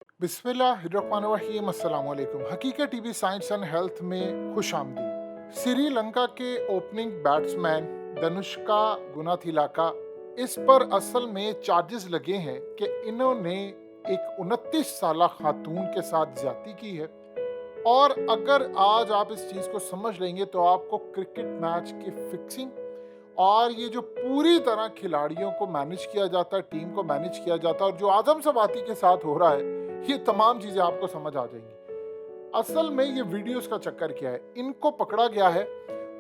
बिस्मिल्लाहिर्रहमानिर्रहीम अस्सलामुअलैकुम। हकीकत टीवी साइंस एंड हेल्थ में खुश आमदी। श्रीलंका के ओपनिंग बैट्समैन धनुष्का गुनाथिलाका, इस पर असल में चार्जेस लगे हैं कि इन्होंने एक 29 साला खातून के साथ ज्यादती की है। और अगर आज आप इस चीज़ को समझ लेंगे तो आपको क्रिकेट मैच की फिक्सिंग और ये जो पूरी तरह खिलाड़ियों को मैनेज किया जाता है, टीम को मैनेज किया जाता है और जो आजम सवाती के साथ हो रहा है, ये तमाम चीज़ें आपको समझ आ जाएंगी। असल में ये वीडियोस का चक्कर क्या है, इनको पकड़ा गया है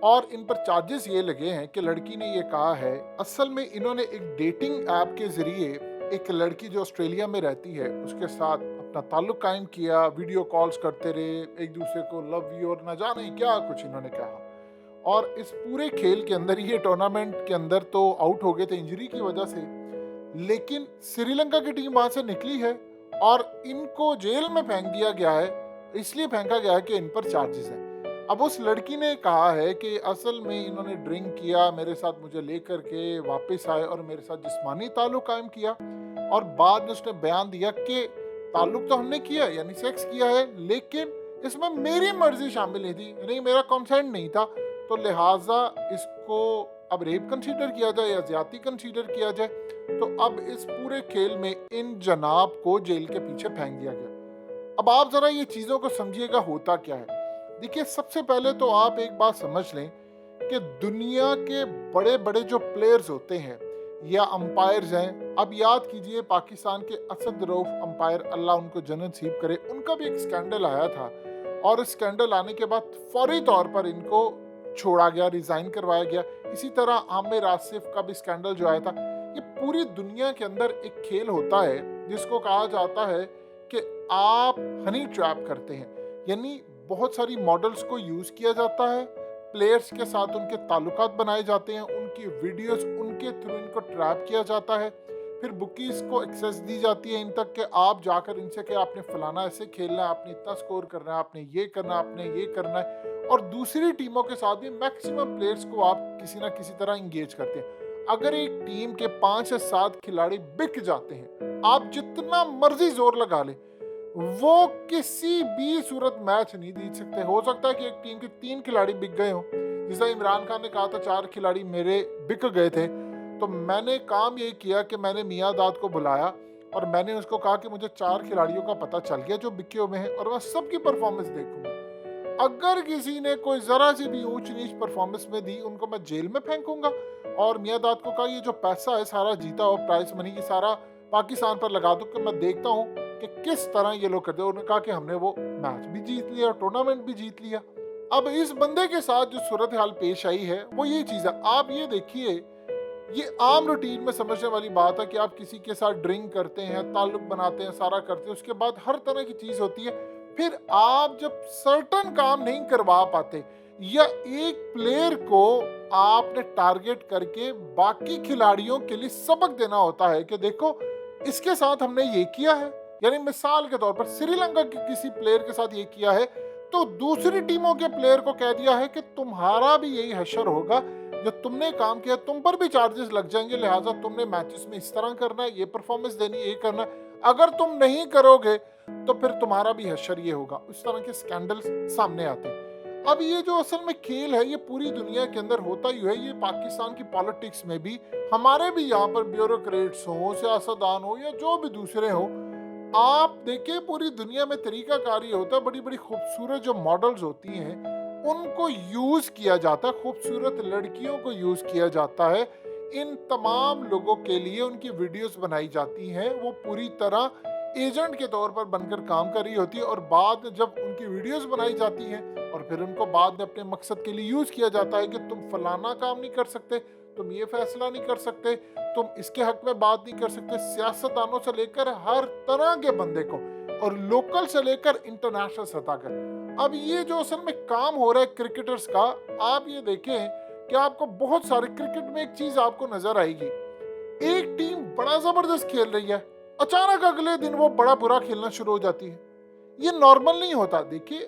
और इन पर चार्जेस ये लगे हैं कि लड़की ने ये कहा है, असल में इन्होंने एक डेटिंग ऐप के ज़रिए एक लड़की जो ऑस्ट्रेलिया में रहती है उसके साथ अपना ताल्लुक कायम किया, वीडियो कॉल्स करते रहे, एक दूसरे को लव यू और न जाने क्या कुछ इन्होंने कहा। और इस पूरे खेल के अंदर, ये टूर्नामेंट के अंदर तो आउट हो गए थे इंजरी की वजह से, लेकिन श्रीलंका की टीम वहां से निकली है और इनको जेल में फेंक दिया गया है। इसलिए फेंका गया है कि इन पर चार्जेस हैं। अब उस लड़की ने कहा है कि असल में इन्होंने ड्रिंक किया, मेरे साथ मुझे लेकर के वापस आए और मेरे साथ जिस्मानी ताल्लुक कायम किया, और बाद में उसने बयान दिया कि ताल्लुक तो हमने किया, यानी सेक्स किया है, लेकिन इसमें मेरी मर्जी शामिल नहीं थी, यानी मेरा कंसेंट नहीं था, तो लिहाजा इसको अब रेप कंसीडर किया जाए या ज्यादती कंसीडर किया जाए। तो अब इस पूरे खेल में इन जनाब को जेल के पीछे फेंक दिया गया। अब आप जरा ये चीजों को समझिएगा होता क्या है। देखिए, सबसे पहले तो आप एक बात समझ लें कि दुनिया के बड़े बड़े जो प्लेयर्स होते हैं या अंपायर्स हैं, अब याद कीजिए पाकिस्तान के असद रऊफ अंपायर, अल्लाह उनको जन्नत नसीब करे, उनका भी एक स्कैंडल आया था और स्कैंडल आने के बाद फौरी तौर पर इनको छोड़ा गया, रिजाइन करवाया गया। इसी तरह आमिर आसिफ का भी स्कैंडल जो आया था। ये पूरी दुनिया के अंदर एक खेल होता है जिसको कहा जाता है कि आप हनी ट्रैप करते हैं, यानी बहुत सारी मॉडल्स को यूज किया जाता है, प्लेयर्स के साथ उनके ताल्लुकात बनाए जाते हैं, उनकी वीडियोस उनके थ्रू इनको ट्रैप किया जाता है, फिर बुकीज को एक्सेस दी जाती है इन तक कि आप जाकर इनसे कि आपने फलाना ऐसे खेलना है, आपने इतना स्कोर करना है, आपने ये करना है, आपने ये करना है। और दूसरी टीमों के साथ भी मैक्सिमम प्लेयर्स को आप किसी ना किसी तरह इंगेज करते हैं। अगर एक टीम के 5 या 7 खिलाड़ी बिक जाते हैं, आप जितना मर्जी जोर लगा ले, वो किसी भी सूरत मैच नहीं जीत सकते। हो सकता है कि एक टीम के 3 खिलाड़ी बिक गए हों, जैसा इमरान खान ने कहा था 4 खिलाड़ी मेरे बिक गए थे, तो मैंने काम ये किया कि मैंने मियां दाद को बुलाया और मैंने उसको कहा कि मुझे 4 खिलाड़ियों का पता चल गया जो बिके हुए हैं और मैं सबकी परफॉर्मेंस देखूंगा। अगर किसी ने कोई जरा सी भी ऊंच नीच परफॉर्मेंस में दी, उनको मैं जेल में फेंकूंगा। और मियां दाद को कहा ये जो पैसा है सारा जीता हुआ प्राइस मनी, ये सारा पाकिस्तान पर लगा दो कि मैं देखता हूँ कि किस तरह ये लोग करते हैं। उन्होंने कहा कि हमने वो मैच भी जीत लिया और टूर्नामेंट भी जीत लिया। अब इस बंदे के साथ जो सूरत हाल पेश आई है वो ये चीज़ है। आप ये देखिए, ये आम रूटीन में समझने वाली बात है कि आप किसी के साथ ड्रिंक करते हैं, ताल्लुक बनाते हैं, सारा करते हैं, उसके बाद हर तरह की चीज़ होती है। फिर आप जब सर्टन काम नहीं करवा पाते या एक प्लेयर को आपने टारगेट करके बाकी खिलाड़ियों के लिए सबक देना होता है कि देखो इसके साथ हमने ये किया है, यानी मिसाल के तौर पर श्रीलंका के किसी प्लेयर के साथ ये किया है, तो दूसरी टीमों के प्लेयर को कह दिया है कि तुम्हारा भी यही हशर होगा, जो तुमने काम किया तुम पर भी चार्जेस लग जाएंगे, लिहाजा तुमने मैचेस में इस तरह करना है, ये परफॉर्मेंस देनी है, ये करना है। अगर तुम नहीं करोगे तो फिर तुम्हारा भी हशर ये होगा। इस तरह के स्कैंडल्स सामने आते हैं। अब ये जो असल में खेल है ये पूरी दुनिया के अंदर होता ही है। ये पाकिस्तान की पॉलिटिक्स में भी, हमारे भी यहाँ पर ब्यूरोक्रेट्स हो, सियासतदान हो या जो भी दूसरे हो, आप देखिए पूरी दुनिया में तरीकाकार ये होता है। बड़ी बड़ी खूबसूरत जो मॉडल्स होती हैं उनको यूज किया जाता है, खूबसूरत लड़कियों को यूज किया जाता है, इन तमाम लोगों के लिए उनकी वीडियोस बनाई जाती हैं। वो पूरी तरह एजेंट के तौर पर बनकर काम कर रही होती है और बाद में जब उनकी वीडियोस बनाई जाती हैं और फिर उनको बाद में अपने मकसद के लिए यूज किया जाता है कि तुम फलाना काम नहीं कर सकते, तुम ये फैसला नहीं कर सकते, तुम इसके हक में बात नहीं कर सकते। सियासतदानों से लेकर हर तरह के बंदे को, और लोकल से लेकर इंटरनेशनल सतह का। अब ये जो असल में काम हो रहा है क्रिकेटर्स का, आप ये देखें कि आपको बहुत सारे क्रिकेट में एक चीज आपको नजर आएगी, एक टीम बड़ा जबरदस्त खेल रही है, अचानक अगले दिन वो बड़ा बुरा खेलना शुरू हो जाती है। ये नॉर्मल नहीं होता। देखिए,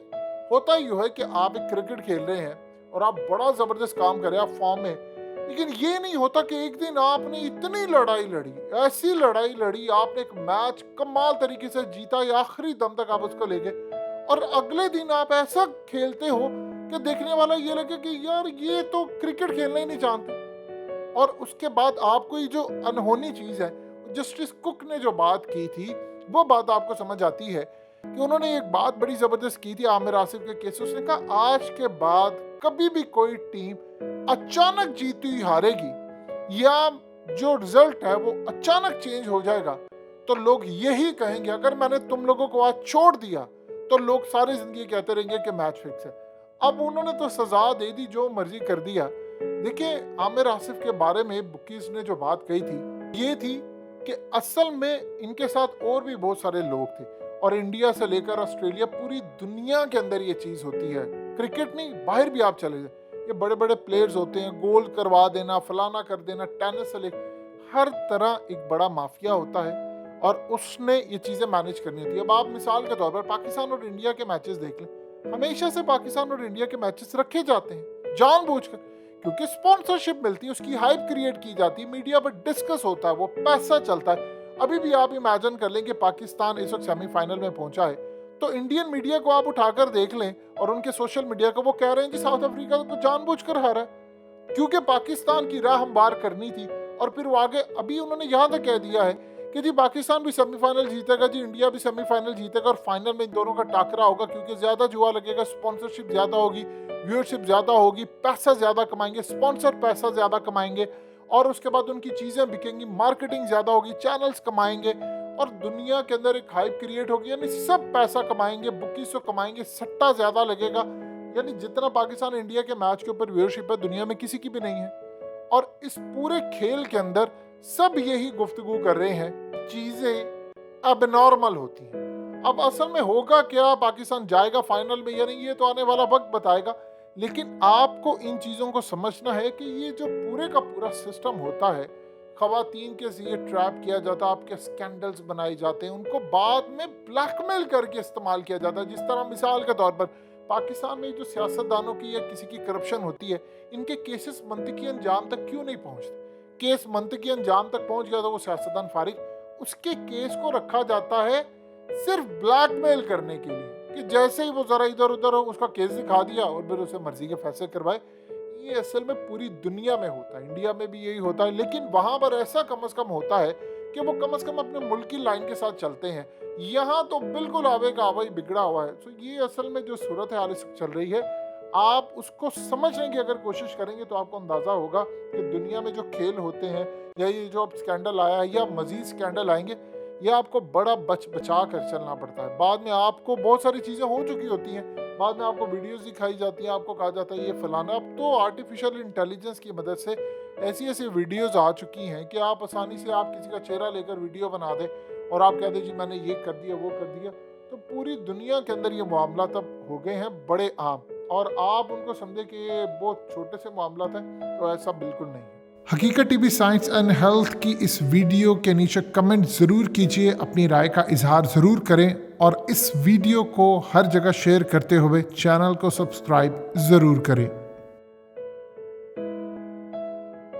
होता यूं है कि आप एक क्रिकेट खेल रहे हैं और आप बड़ा जबरदस्त काम कर रहे हैं, आप फॉर्म में, लेकिन ये नहीं होता कि एक दिन आपने इतनी लड़ाई लड़ी, ऐसी लड़ाई लड़ी, आपने एक मैच कमाल तरीके से जीता या आखिरी दम तक आप उसको ले गए और अगले दिन आप ऐसा खेलते हो कि देखने वाला ये लगे कि यार ये तो क्रिकेट खेलना ही नहीं जानते। और उसके बाद आपको ये जो अनहोनी चीज है, जस्टिस कुक ने जो बात की थी वो बात आपको समझ आती है कि उन्होंने एक बात बड़ी जबरदस्त की थी आमिर आसिफ के केस। उसने कहा आज के बाद कभी भी कोई टीम अचानक जीती हुई हारेगी या जो रिजल्ट है वो अचानक चेंज हो जाएगा तो लोग यही कहेंगे, अगर मैंने तुम लोगों को आज छोड़ दिया तो लोग सारी जिंदगी कहते रहेंगे कि मैच फिक्स है। अब उन्होंने तो सजा दे दी, जो मर्जी कर दिया। देखिए आमिर आसिफ के बारे में बुकीज ने जो बात कही थी ये थी कि असल में इनके साथ और भी बहुत सारे लोग थे और इंडिया से लेकर ऑस्ट्रेलिया पूरी दुनिया के अंदर ये चीज होती है। क्रिकेट नहीं, बाहर भी आप चले जाए, ये बड़े बड़े प्लेयर्स होते हैं, गोल करवा देना, फलाना कर देना, टेनिस से लेकर हर तरह एक बड़ा माफिया होता है और उसने ये चीजें मैनेज करनी होती है। अब आप मिसाल के तौर पर पाकिस्तान और इंडिया के मैचेस देख लें, हमेशा से पाकिस्तान और इंडिया के मैचेस रखे जाते हैं जानबूझकर, क्योंकि स्पॉन्सरशिप मिलती है, उसकी हाइप क्रिएट की जाती है, मीडिया पर डिस्कस होता है, वो पैसा चलता है। अभी भी आप इमेजिन कर लें कि पाकिस्तान इस वक्त सेमीफाइनल में पहुंचा है तो इंडियन मीडिया को आप उठाकर देख लें और उनके सोशल मीडिया को वो कह रहे हैं कि साउथ अफ्रीका तो जानबूझकर हारा है क्योंकि पाकिस्तान की राह हमवार करनी थी। और फिर वो आगे अभी उन्होंने यहाँ तक कह दिया है कि जी पाकिस्तान भी सेमीफाइनल जीतेगा, जी इंडिया भी सेमीफाइनल जीतेगा और फाइनल में इन दोनों का टाकरा होगा क्योंकि ज्यादा जुआ लगेगा, स्पॉन्सरशिप ज्यादा होगी, व्यूअरशिप ज्यादा होगी, पैसा ज्यादा कमाएंगे, स्पॉन्सर पैसा ज्यादा कमाएंगे और उसके बाद उनकी चीजें बिकेंगी, मार्केटिंग ज्यादा होगी, चैनल्स कमाएंगे और दुनिया के अंदर एक हाइप क्रिएट होगी, यानी सब पैसा कमाएंगे, बुकीज तो कमाएंगे, सट्टा ज्यादा लगेगा। यानी जितना पाकिस्तान इंडिया के मैच के ऊपर व्यूअरशिप है दुनिया में किसी की भी नहीं है। और इस पूरे खेल के अंदर सब यही गुफ्तगू कर रहे हैं, चीजें अबनॉर्मल होती हैं। अब असल में होगा क्या, पाकिस्तान जाएगा फाइनल में या नहीं, ये तो आने वाला वक्त बताएगा। लेकिन आपको इन चीजों को समझना है कि ये जो पूरे का पूरा सिस्टम होता है, खवातीन के जरिए ट्रैप किया जाता है, आपके स्कैंडल्स बनाए जाते हैं, उनको बाद में ब्लैकमेल करके इस्तेमाल किया जाता है। जिस तरह मिसाल के तौर पर पाकिस्तान में जो सियासतदानों की या किसी की करप्शन होती है, इनके केसेस मंतकी अंजाम तक क्यों नहीं पहुंचते? केस मंतकी अंजाम तक पहुंच गया तो वो सियासतदान फारिग, उसके केस को रखा जाता है सिर्फ ब्लैकमेल करने के लिए कि जैसे ही वो जरा इधर उधर हो उसका केस दिखा दिया और फिर उसे मर्जी के फैसले करवाए। ये असल में पूरी दुनिया में होता है, इंडिया में भी यही होता है, लेकिन वहां पर ऐसा कम से कम होता है कि वो कम से कम अपने मुल्क की लाइन के साथ चलते हैं। यहाँ तो बिल्कुल आवे का आवा ही बिगड़ा हुआ है। तो ये असल में जो सूरत हाल चल रही है, आप उसको समझने की अगर कोशिश करेंगे तो आपको अंदाजा होगा कि दुनिया में जो खेल होते हैं या ये जो अब स्कैंडल आया है या मजीद स्कैंडल आएंगे, ये आपको बड़ा बचा कर चलना पड़ता है। बाद में आपको बहुत सारी चीज़ें हो चुकी होती हैं, बाद में आपको वीडियोस दिखाई जाती हैं, आपको कहा जाता है ये फलाना। अब तो आर्टिफिशियल इंटेलिजेंस की मदद से ऐसी ऐसी वीडियोस आ चुकी हैं कि आप आसानी से आप किसी का चेहरा लेकर वीडियो बना दें और आप कह दें जी मैंने ये कर दिया वो कर दिया। तो पूरी दुनिया के अंदर ये मामला तब हो गए हैं बड़े आम और आप उनको समझे कि ये बहुत छोटे से मामला हैं, तो ऐसा बिल्कुल नहीं है। हकीकत टीवी साइंस एंड हेल्थ की इस वीडियो के नीचे कमेंट ज़रूर कीजिए, अपनी राय का इजहार ज़रूर करें और इस वीडियो को हर जगह शेयर करते हुए चैनल को सब्सक्राइब ज़रूर करें।